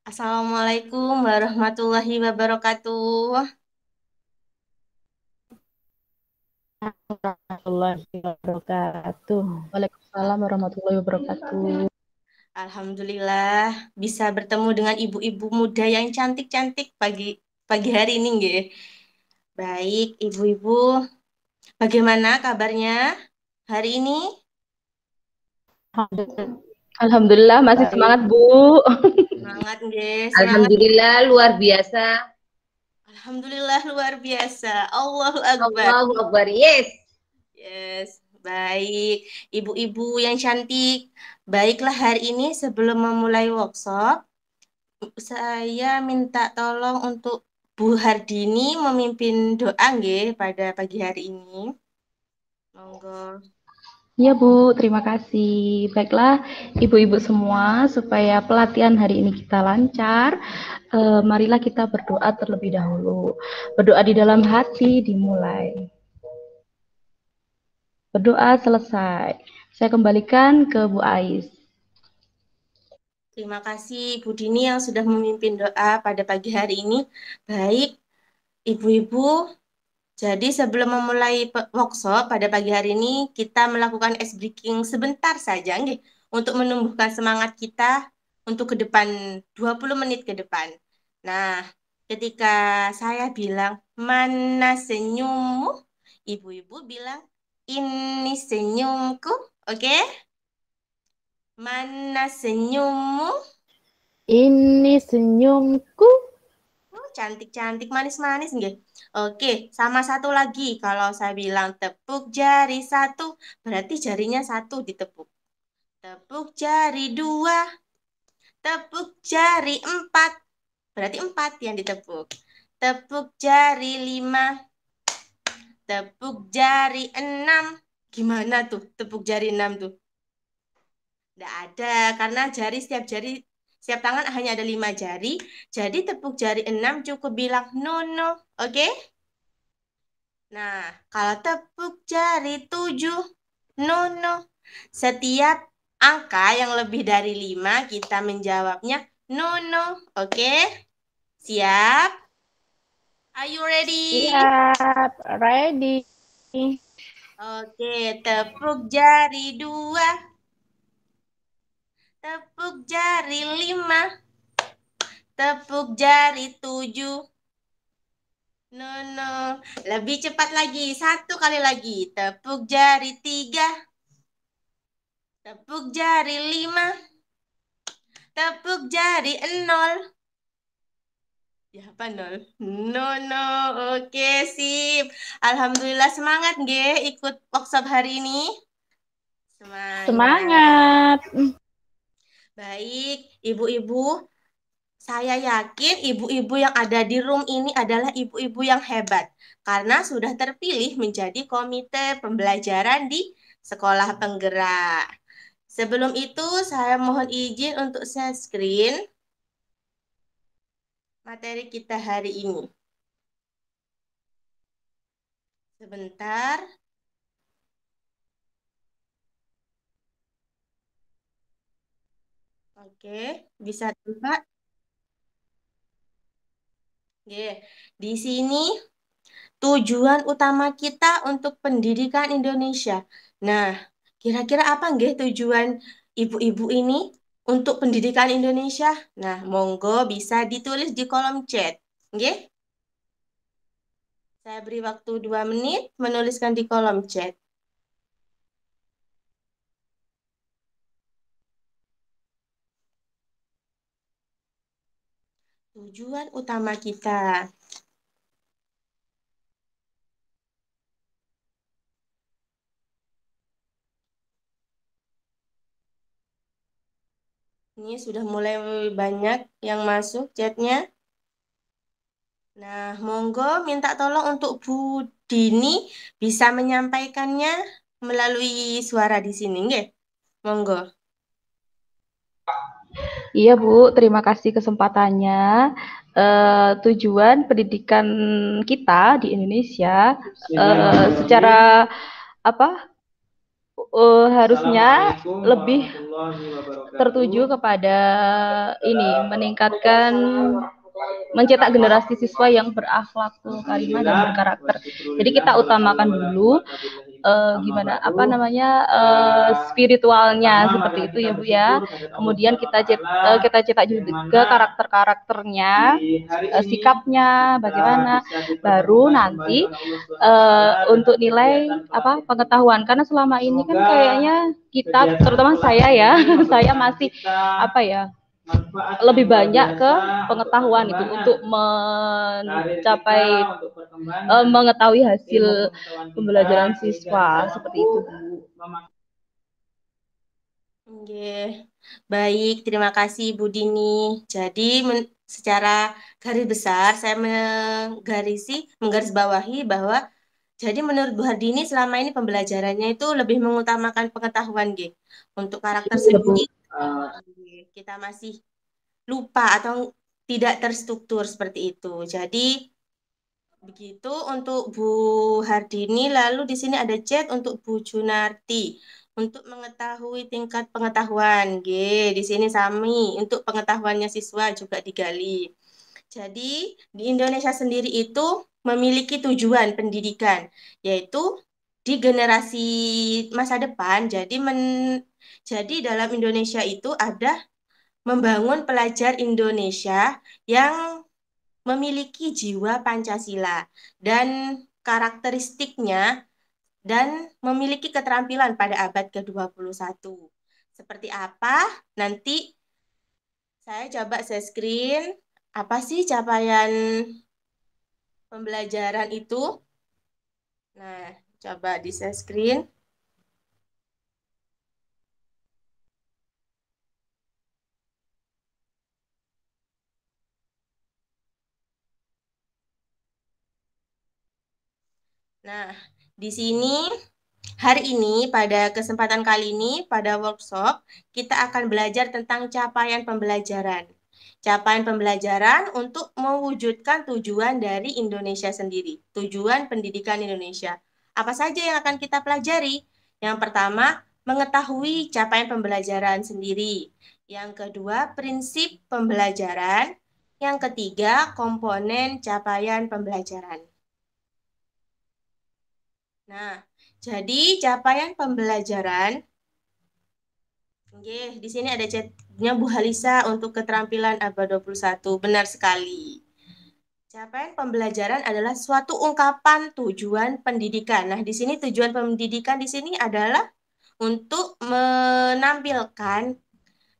Assalamualaikum warahmatullahi wabarakatuh. Warahmatullahi wabarakatuh. Waalaikumsalam warahmatullahi wabarakatuh. Alhamdulillah bisa bertemu dengan ibu-ibu muda yang cantik-cantik pagi hari ini, nggih. Baik, ibu-ibu, bagaimana kabarnya hari ini? Alhamdulillah masih semangat, Baik, Bu. Semangat, nggih, semangat. alhamdulillah luar biasa. Alhamdulillah luar biasa. Allahu Akbar. Allahu Akbar. Yes. Yes, baik. Ibu-ibu yang cantik. Baiklah hari ini sebelum memulai workshop, saya minta tolong untuk Bu Hardini memimpin doa nggih pada pagi hari ini. Monggo. Iya, Bu, terima kasih. Baiklah, ibu-ibu semua, supaya pelatihan hari ini kita lancar, marilah kita berdoa terlebih dahulu. Berdoa di dalam hati dimulai. Berdoa selesai. Saya kembalikan ke Bu Ais. Terima kasih Bu Dini yang sudah memimpin doa pada pagi hari ini. Baik, ibu-ibu. Jadi sebelum memulai workshop pada pagi hari ini, kita melakukan ice breaking sebentar saja nggih, untuk menumbuhkan semangat kita untuk ke depan 20 menit ke depan. Nah, ketika saya bilang, "Mana senyummu?" Ibu-ibu bilang, "Ini senyumku." Oke? Mana senyummu? Ini senyumku. Oh, cantik-cantik, manis-manis nggih. Oke, sama satu lagi. Kalau saya bilang tepuk jari satu, berarti jarinya satu ditepuk. Tepuk jari dua, tepuk jari empat, berarti empat yang ditepuk. Tepuk jari lima, tepuk jari enam. Gimana tuh tepuk jari enam tuh? Tidak ada, karena setiap tangan hanya ada 5 jari. Jadi tepuk jari enam cukup bilang no, no. Oke? Nah, kalau tepuk jari 7, no, no. Setiap angka yang lebih dari 5, kita menjawabnya no, no. Oke? Siap? Are you ready? Siap, ready. Oke, tepuk jari 2, tepuk jari 5, tepuk jari 7. No, no. Lebih cepat lagi. Satu kali lagi. Tepuk jari 3, tepuk jari 5, tepuk jari 0. Ya, apa 0? No, no. Oke, sip. Alhamdulillah semangat nggih ikut workshop hari ini. Semangat. Semangat. Baik, ibu-ibu, saya yakin ibu-ibu yang ada di room ini adalah ibu-ibu yang hebat karena sudah terpilih menjadi komite pembelajaran di sekolah penggerak. Sebelum itu, saya mohon izin untuk share screen materi kita hari ini. Sebentar. Oke, bisa Pak? Oke, di sini tujuan utama kita untuk pendidikan Indonesia. Nah, kira-kira apa nggih tujuan ibu-ibu ini untuk pendidikan Indonesia? Nah, monggo bisa ditulis di kolom chat. Nggih? Saya beri waktu 2 menit menuliskan di kolom chat. Tujuan utama kita. Ini sudah mulai banyak yang masuk chatnya. Nah, monggo minta tolong untuk Bu Dini bisa menyampaikannya melalui suara di sini, nggih? Monggo. Iya, Bu, terima kasih kesempatannya. Tujuan pendidikan kita di Indonesia secara apa harusnya lebih tertuju kepada ini meningkatkan mencetak generasi siswa yang berakhlakul karimah dan berkarakter. Jadi kita utamakan dulu gimana apa namanya spiritualnya seperti itu ya Bu ya. Kemudian kita cetak juga karakternya, sikapnya bagaimana. Baru nanti untuk nilai apa pengetahuan, karena selama ini kan kayaknya kita terutama saya ya saya masih apa ya lebih banyak ke pengetahuan itu untuk mencapai mengetahui hasil pembelajaran siswa seperti itu Bu. Oke, baik, terima kasih Bu Dini. Jadi secara garis besar saya menggarisbawahi bahwa jadi menurut Bu Hardini selama ini pembelajarannya itu lebih mengutamakan pengetahuan, G. Untuk karakter Iya Bu. sendiri kita masih lupa atau tidak terstruktur seperti itu. Jadi begitu untuk Bu Hardini, lalu di sini ada chat untuk Bu Junarti untuk mengetahui tingkat pengetahuan. G, di sini Sami untuk pengetahuannya siswa juga digali. Jadi di Indonesia sendiri itu memiliki tujuan pendidikan, yaitu di generasi masa depan. Jadi dalam Indonesia itu ada membangun pelajar Indonesia yang memiliki jiwa Pancasila dan karakteristiknya dan memiliki keterampilan pada abad ke-21. Seperti apa? Nanti saya coba share screen. Apa sih capaian pembelajaran itu? Nah, coba di share screen. Nah, di sini hari ini pada kesempatan kali ini pada workshop kita akan belajar tentang capaian pembelajaran. Capaian pembelajaran untuk mewujudkan tujuan dari Indonesia sendiri, tujuan pendidikan Indonesia. Apa saja yang akan kita pelajari? Yang pertama, mengetahui capaian pembelajaran sendiri. Yang kedua, prinsip pembelajaran. Yang ketiga, komponen capaian pembelajaran. Nah, jadi capaian pembelajaran, oke, di sini ada chatnya Bu Halisa untuk keterampilan abad 21. Benar sekali. Capaian pembelajaran adalah suatu ungkapan tujuan pendidikan. Nah, di sini tujuan pendidikan di sini adalah untuk menampilkan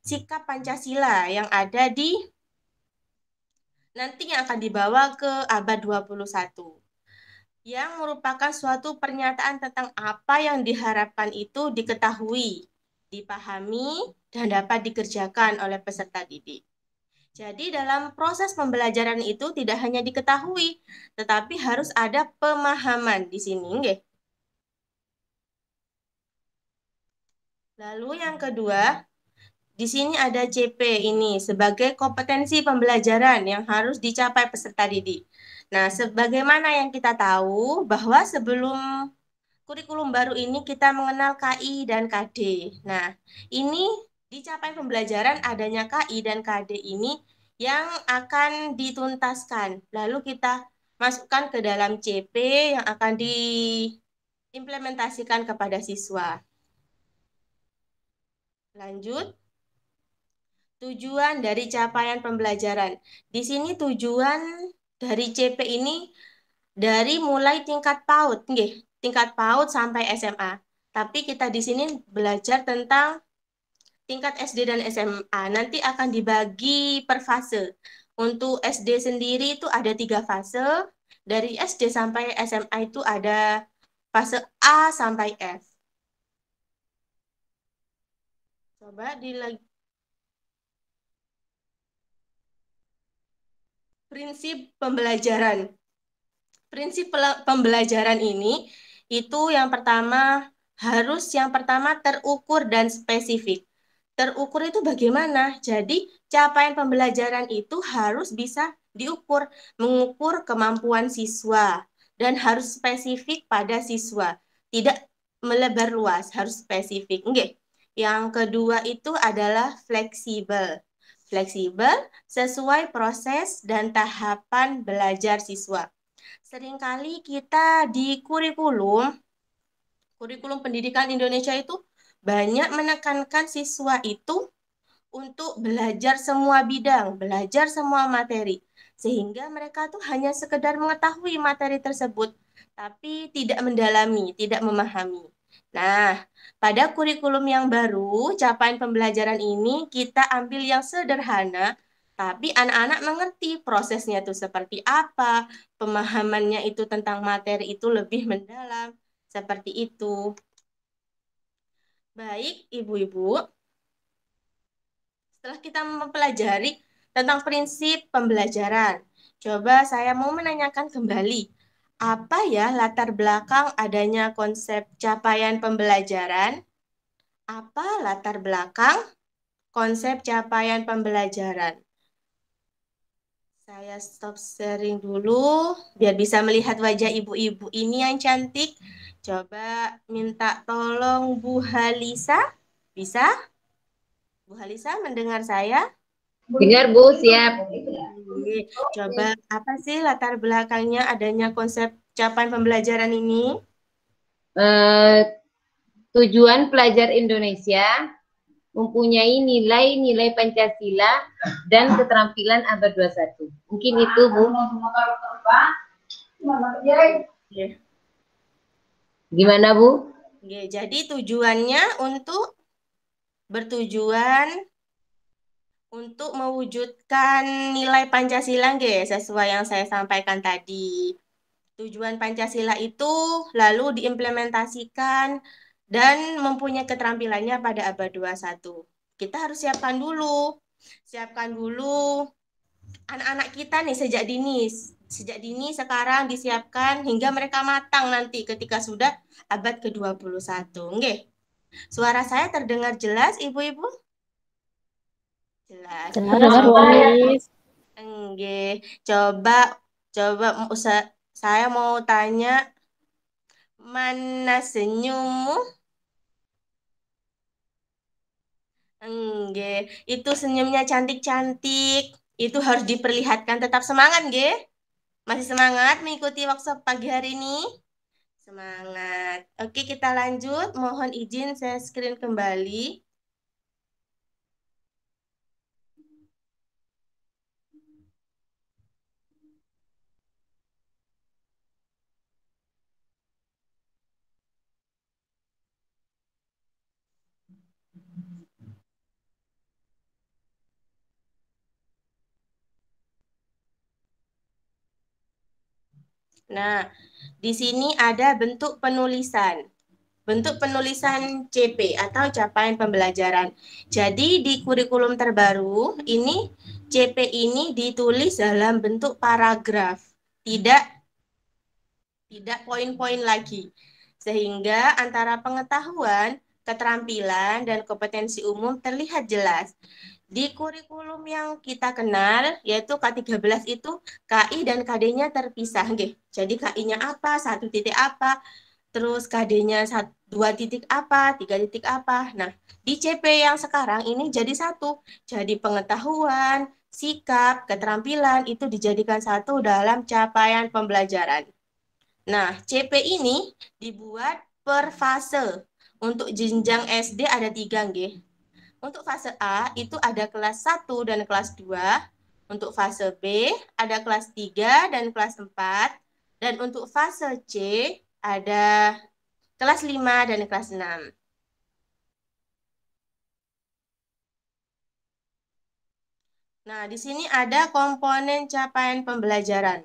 sikap Pancasila yang ada di nanti yang akan dibawa ke abad 21. Yang merupakan suatu pernyataan tentang apa yang diharapkan itu diketahui, dipahami, dan dapat dikerjakan oleh peserta didik. Jadi dalam proses pembelajaran itu tidak hanya diketahui, tetapi harus ada pemahaman di sini, nggih. Lalu yang kedua, di sini ada CP ini sebagai kompetensi pembelajaran yang harus dicapai peserta didik. Nah, sebagaimana yang kita tahu bahwa sebelum kurikulum baru ini kita mengenal KI dan KD. Nah, ini dicapai pembelajaran adanya KI dan KD ini yang akan dituntaskan. Lalu kita masukkan ke dalam CP yang akan diimplementasikan kepada siswa. Lanjut, tujuan dari capaian pembelajaran. Di sini tujuan dari CP ini dari mulai tingkat PAUD, nggih, tingkat PAUD sampai SMA. Tapi kita di sini belajar tentang tingkat SD dan SMA. Nanti akan dibagi per fase. Untuk SD sendiri itu ada 3 fase. Dari SD sampai SMA itu ada fase A sampai F. Coba prinsip pembelajaran. Prinsip pembelajaran ini itu yang pertama terukur dan spesifik. Terukur itu bagaimana? Jadi capaian pembelajaran itu harus bisa diukur, mengukur kemampuan siswa dan harus spesifik pada siswa. Tidak melebar luas, harus spesifik. Nggih. Yang kedua itu adalah fleksibel. Fleksibel sesuai proses dan tahapan belajar siswa. Seringkali kita di kurikulum pendidikan Indonesia itu banyak menekankan siswa itu untuk belajar semua bidang, belajar semua materi. Sehingga mereka tuh hanya sekedar mengetahui materi tersebut, tapi tidak mendalami, tidak memahami. Nah, pada kurikulum yang baru, capaian pembelajaran ini kita ambil yang sederhana, tapi anak-anak mengerti prosesnya itu seperti apa, pemahamannya itu tentang materi itu lebih mendalam, seperti itu. Baik, ibu-ibu. Setelah kita mempelajari tentang prinsip pembelajaran, coba saya mau menanyakan kembali, apa ya latar belakang adanya konsep capaian pembelajaran? Apa latar belakang konsep capaian pembelajaran? Saya stop sharing dulu, biar bisa melihat wajah ibu-ibu ini yang cantik. Coba minta tolong Bu Halisa, bisa? Bu Halisa mendengar saya? Dengar Bu, siap. Coba apa sih latar belakangnya adanya konsep capaian pembelajaran ini? Tujuan pelajar Indonesia mempunyai nilai-nilai Pancasila dan keterampilan abad 21. Mungkin itu Bu. Gimana Bu? Oke, jadi tujuannya bertujuan untuk mewujudkan nilai Pancasila sesuai yang saya sampaikan tadi. Tujuan Pancasila itu lalu diimplementasikan dan mempunyai keterampilannya pada abad 21. Kita harus siapkan dulu. Siapkan dulu anak-anak kita nih sejak dini. Sejak dini sekarang disiapkan hingga mereka matang nanti ketika sudah abad ke-21. Nggih. Suara saya terdengar jelas, Ibu-ibu? Jelas. Jelas. Nggih. Coba saya mau tanya, mana senyummu? Nggih, itu senyumnya cantik-cantik. Itu harus diperlihatkan, tetap semangat, nggih. Masih semangat mengikuti workshop pagi hari ini? Semangat. Oke, kita lanjut. Mohon izin saya screen kembali. Nah, di sini ada bentuk penulisan. Bentuk penulisan CP atau capaian pembelajaran. Jadi di kurikulum terbaru ini CP ini ditulis dalam bentuk paragraf, tidak poin-poin lagi. Sehingga antara pengetahuan, keterampilan, dan kompetensi umum terlihat jelas. Di kurikulum yang kita kenal, yaitu K13 itu KI dan KD-nya terpisah. Jadi KI-nya apa, 1 titik apa, terus KD-nya 2 titik apa, 3 titik apa. Nah, di CP yang sekarang ini jadi satu. Jadi pengetahuan, sikap, keterampilan itu dijadikan satu dalam capaian pembelajaran. Nah, CP ini dibuat per fase. Untuk jenjang SD ada 3, nggih. Untuk fase A itu ada kelas 1 dan kelas 2. Untuk fase B ada kelas 3 dan kelas 4. Dan untuk fase C ada kelas 5 dan kelas 6. Nah, di sini ada komponen capaian pembelajaran.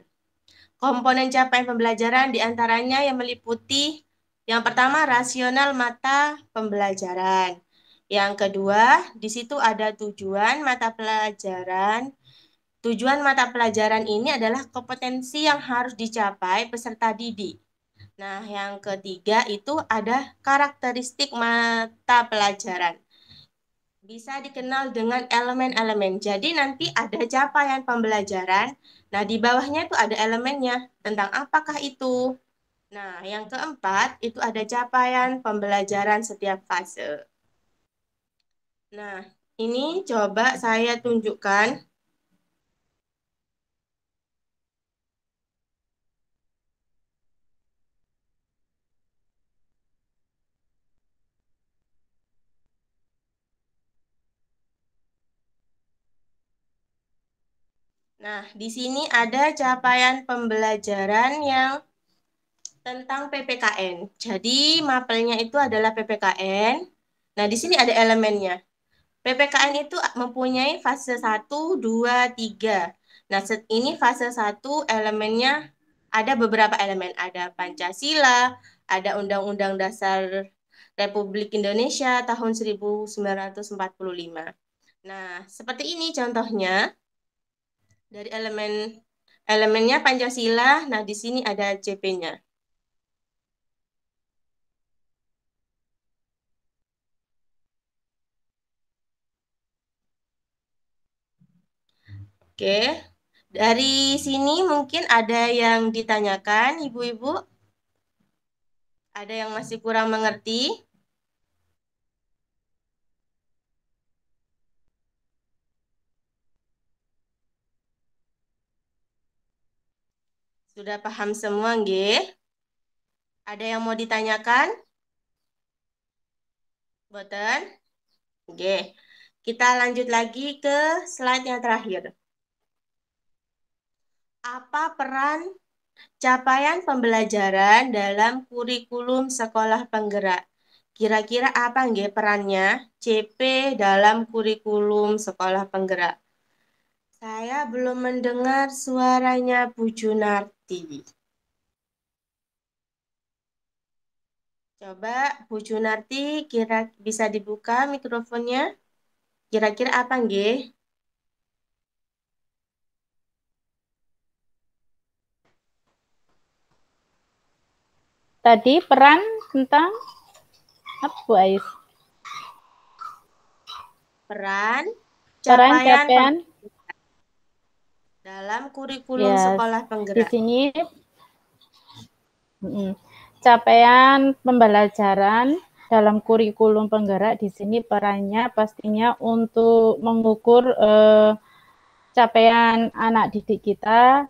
Komponen capaian pembelajaran diantaranya yang meliputi yang pertama rasional mata pembelajaran. Yang kedua, di situ ada tujuan mata pelajaran. Tujuan mata pelajaran ini adalah kompetensi yang harus dicapai peserta didik. Nah, yang ketiga itu ada karakteristik mata pelajaran. Bisa dikenal dengan elemen-elemen. Jadi nanti ada capaian pembelajaran. Nah, di bawahnya itu ada elemennya. Tentang apakah itu? Nah, yang keempat itu ada capaian pembelajaran setiap fase. Nah, ini coba saya tunjukkan. Nah, di sini ada capaian pembelajaran yang tentang PPKN. Jadi, mapelnya itu adalah PPKN. Nah, di sini ada elemennya. PPKN itu mempunyai fase 1, 2, 3. Nah, ini fase 1 elemennya ada beberapa elemen. Ada Pancasila, ada Undang-Undang Dasar Republik Indonesia tahun 1945. Nah, seperti ini contohnya dari elemennya Pancasila. Nah, di sini ada CP-nya. Oke, dari sini mungkin ada yang ditanyakan, Ibu-ibu? Ada yang masih kurang mengerti? Sudah paham semua, nggih? Ada yang mau ditanyakan? Boten? Oke. Kita lanjut lagi ke slide yang terakhir. Apa peran capaian pembelajaran dalam kurikulum sekolah penggerak? Kira-kira apa nggih perannya CP dalam kurikulum sekolah penggerak? Saya belum mendengar suaranya Bu Junarti. Coba Bu Junarti kira bisa dibuka mikrofonnya? Kira-kira apa nggih? Tadi peran tentang apa Bu Ais? Peran Peran capaian capaian dalam kurikulum ya sekolah di penggerak. sini capaian pembelajaran dalam kurikulum penggerak di sini perannya pastinya untuk mengukur capaian anak didik kita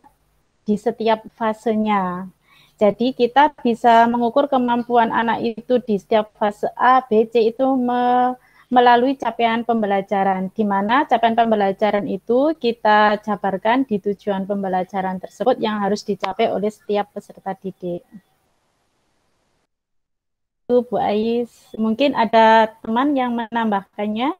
di setiap fasenya. Jadi kita bisa mengukur kemampuan anak itu di setiap fase A, B, C itu melalui capaian pembelajaran, di mana capaian pembelajaran itu kita jabarkan di tujuan pembelajaran tersebut yang harus dicapai oleh setiap peserta didik. Itu Bu Ais, mungkin ada teman yang menambahkannya.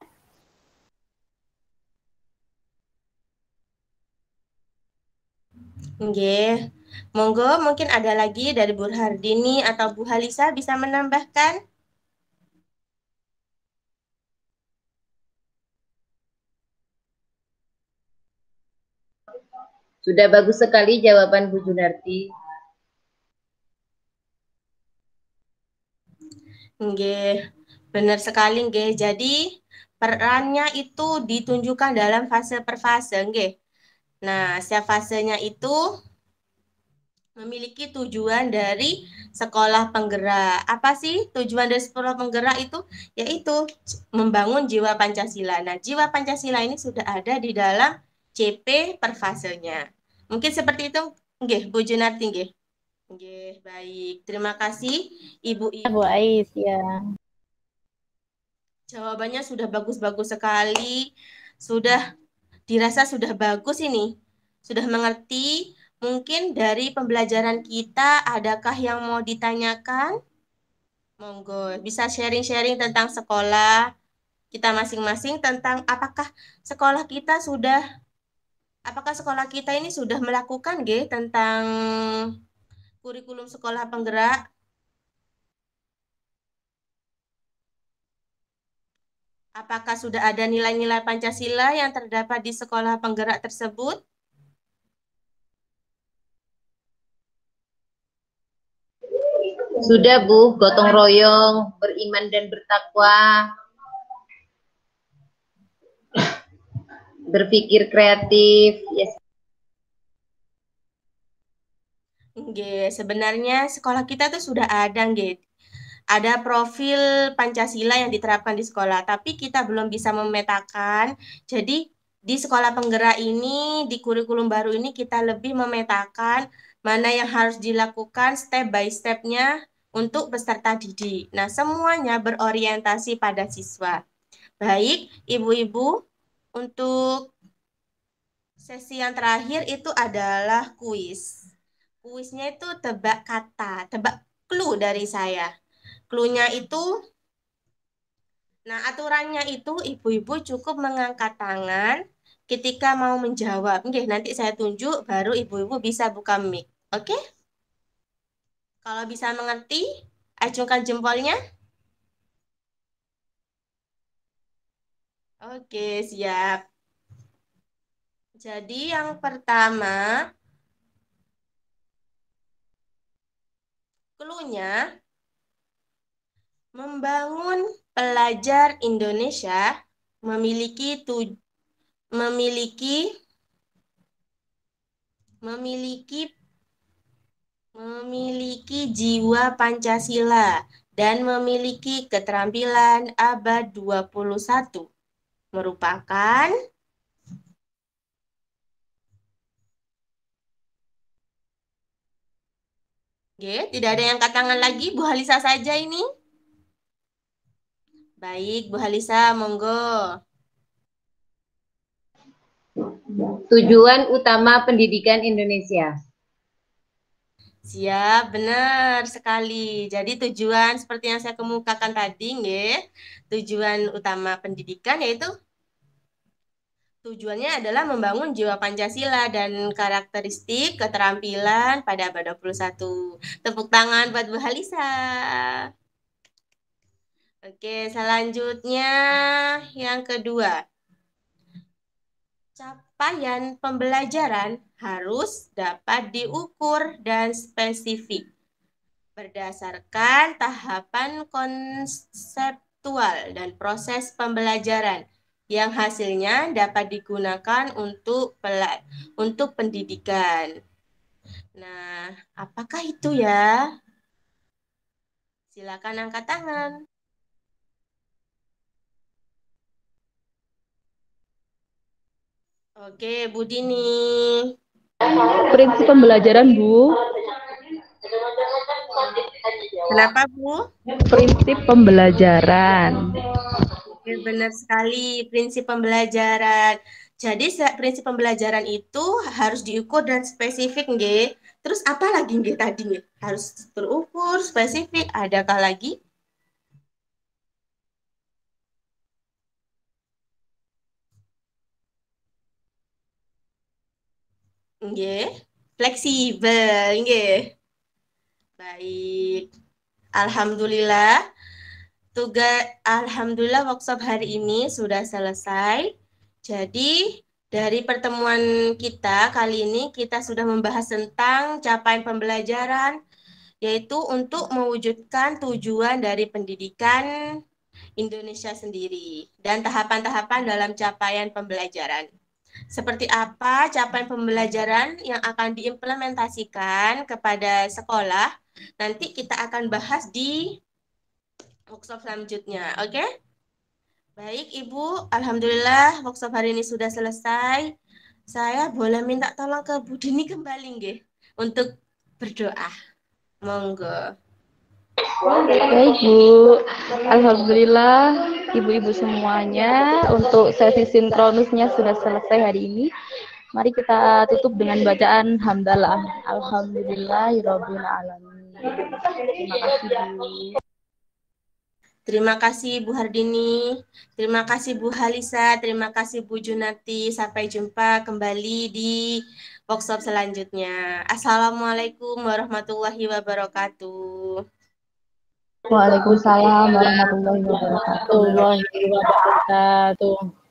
Nggih. Monggo mungkin ada lagi dari Bu Hardini atau Bu Halisa bisa menambahkan? Sudah bagus sekali jawaban Bu Junarti. Nggih. Benar sekali nggih. Jadi perannya itu ditunjukkan dalam fase per fase nggih. Nah, setiap fasenya itu memiliki tujuan dari sekolah penggerak. Apa sih tujuan dari sekolah penggerak itu? Yaitu membangun jiwa Pancasila. Nah, jiwa Pancasila ini sudah ada di dalam CP per fasenya. Mungkin seperti itu, nggih, Bu Junarti, nggih. Nggih, baik. Terima kasih, Bu Ibu-ibu. Ais, ya. Jawabannya sudah bagus-bagus sekali. Sudah dirasa sudah bagus ini. Sudah mengerti. Mungkin dari pembelajaran kita adakah yang mau ditanyakan? Monggo, bisa sharing-sharing tentang sekolah kita masing-masing tentang apakah sekolah kita ini sudah melakukan tentang kurikulum sekolah penggerak? Apakah sudah ada nilai-nilai Pancasila yang terdapat di sekolah penggerak tersebut? Sudah Bu, gotong royong, beriman dan bertakwa, berpikir kreatif, yes. Nggih, sebenarnya sekolah kita tuh sudah ada, nggih. Ada profil Pancasila yang diterapkan di sekolah, tapi kita belum bisa memetakan. Jadi di sekolah penggerak ini, di kurikulum baru ini kita lebih memetakan mana yang harus dilakukan step by step-nya untuk peserta didik. Nah, semuanya berorientasi pada siswa. Baik, ibu-ibu, untuk sesi yang terakhir itu adalah kuis. Kuisnya itu tebak kata, tebak clue dari saya. Clue-nya itu, nah aturannya itu ibu-ibu cukup mengangkat tangan ketika mau menjawab. Oke, nanti saya tunjuk, baru ibu-ibu bisa buka mic. Oke? Kalau bisa mengerti, acungkan jempolnya. Oke, siap. Jadi yang pertama, clue-nya membangun pelajar Indonesia memiliki memiliki memiliki memiliki jiwa Pancasila dan memiliki keterampilan abad 21 merupakan tidak ada yang angkat tangan lagi, Bu Halisa saja ini. Baik, Bu Halisa, monggo. Tujuan utama pendidikan Indonesia. Siap, benar sekali. Jadi tujuan seperti yang saya kemukakan tadi, nggih. Tujuan utama pendidikan yaitu tujuannya adalah membangun jiwa Pancasila dan karakteristik keterampilan pada abad 21. Tepuk tangan buat Bu Halisa. Oke, selanjutnya yang kedua. Capaian pembelajaran harus dapat diukur dan spesifik berdasarkan tahapan konseptual dan proses pembelajaran yang hasilnya dapat digunakan untuk pendidikan. Nah, apakah itu ya? Silakan angkat tangan. Oke, Bu Dini. Prinsip pembelajaran, Bu. Kenapa, Bu? Prinsip pembelajaran. Oke, benar sekali, prinsip pembelajaran. Jadi prinsip pembelajaran itu harus diukur dan spesifik, nggih. Terus apa lagi nggih tadi nggih? Harus terukur, spesifik. Adakah lagi? Nggih. Fleksibel, nggih. Baik. Alhamdulillah. Alhamdulillah workshop hari ini sudah selesai. Jadi dari pertemuan kita kali ini kita sudah membahas tentang capaian pembelajaran, yaitu untuk mewujudkan tujuan dari pendidikan Indonesia sendiri dan tahapan-tahapan dalam capaian pembelajaran. Seperti apa capaian pembelajaran yang akan diimplementasikan kepada sekolah, nanti kita akan bahas di workshop selanjutnya, oke? Baik, Ibu. Alhamdulillah, workshop hari ini sudah selesai. Saya boleh minta tolong ke Bu Dini kembali, nggih, untuk berdoa. Monggo. Baik, Bu. Alhamdulillah, ibu-ibu semuanya, untuk sesi sinkronusnya sudah selesai hari ini. Mari kita tutup dengan bacaan hamdalah. Alhamdulillahirabbil alamin. Terima kasih, Bu. Terima kasih Bu Hardini, terima kasih Bu Halisa, terima kasih Bu Junati. Sampai jumpa kembali di workshop selanjutnya. Assalamualaikum warahmatullahi wabarakatuh. Waalaikumsalam warahmatullahi wabarakatuh. Warahmatullahi wabarakatuh.